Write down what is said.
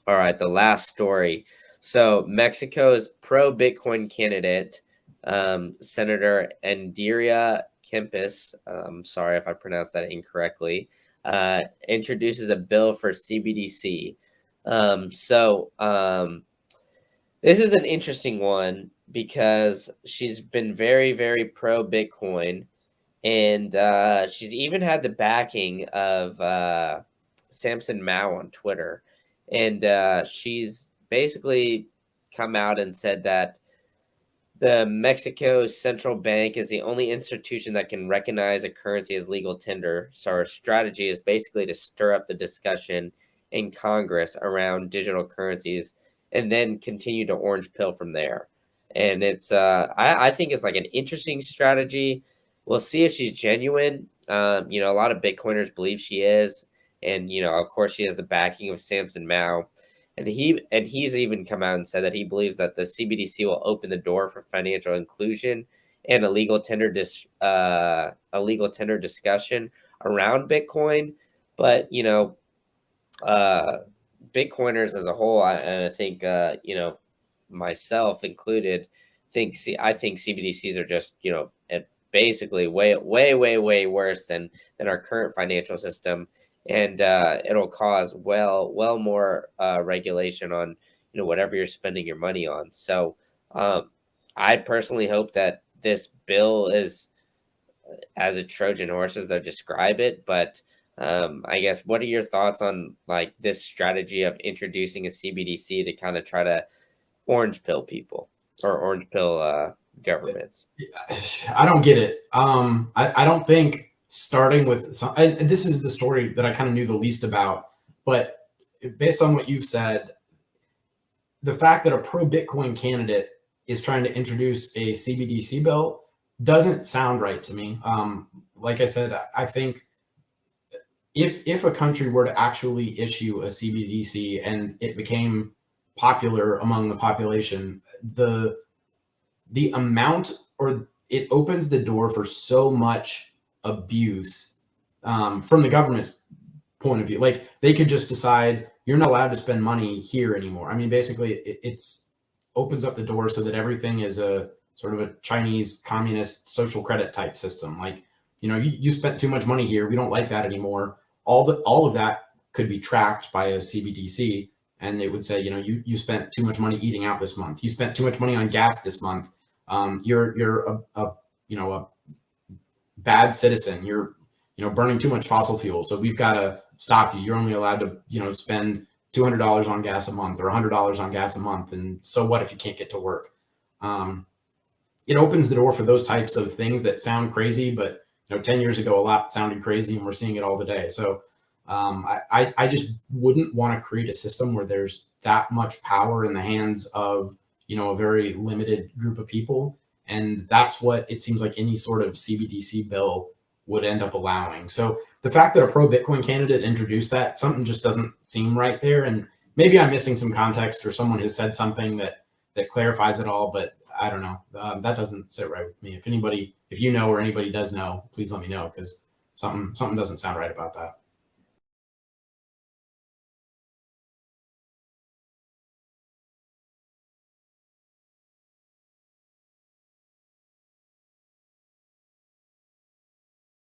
All right, the last story. So Mexico's pro-Bitcoin candidate, Senator Andrea Kempis, sorry if I pronounced that incorrectly, introduces a bill for CBDC. This is an interesting one because she's been very, very pro-Bitcoin, and she's even had the backing of Samson Mao on Twitter. And she's basically come out and said that the Mexico Central Bank is the only institution that can recognize a currency as legal tender. So our strategy is basically to stir up the discussion in Congress around digital currencies and then continue to orange pill from there. And it's I think it's like an interesting strategy. We'll see if she's genuine. A lot of Bitcoiners believe she is. And of course she has the backing of Samson Mao. And he's even come out and said that he believes that the CBDC will open the door for financial inclusion and a legal tender discussion around Bitcoin. But Bitcoiners as a whole, and I think myself included, I think CBDCs are just basically way way way way worse than our current financial system, and it'll cause well more regulation on whatever you're spending your money on. So I personally hope that this bill is as a Trojan horse as they describe it, but I guess what are your thoughts on like this strategy of introducing a CBDC to kind of try to orange pill people or orange pill governments? I don't get it. I don't think starting with some, and this is the story that I kind of knew the least about, but based on what you've said, the fact that a pro-Bitcoin candidate is trying to introduce a CBDC bill doesn't sound right to me. Like I said, I think if a country were to actually issue a CBDC and it became popular among the population, the amount, or it opens the door for so much abuse from the government's point of view. Like they could just decide you're not allowed to spend money here anymore. I mean, basically it's opens up the door so that everything is a sort of a Chinese communist social credit type system. Like, you spent too much money here. We don't like that anymore. All of that could be tracked by a CBDC, and it would say, you spent too much money eating out this month. You spent too much money on gas this month. You're a bad citizen. You're burning too much fossil fuel. So we've got to stop you. You're only allowed to spend $200 on gas a month or $100 on gas a month. And so what if you can't get to work? It opens the door for those types of things that sound crazy, but 10 years ago, a lot sounded crazy, and we're seeing it all today. So I just wouldn't want to create a system where there's that much power in the hands of a very limited group of people. And that's what it seems like any sort of CBDC bill would end up allowing. So the fact that a pro-Bitcoin candidate introduced that, something just doesn't seem right there. And maybe I'm missing some context, or someone has said something that clarifies it all, but I don't know. That doesn't sit right with me. If you know, or anybody does know, please let me know, because something doesn't sound right about that.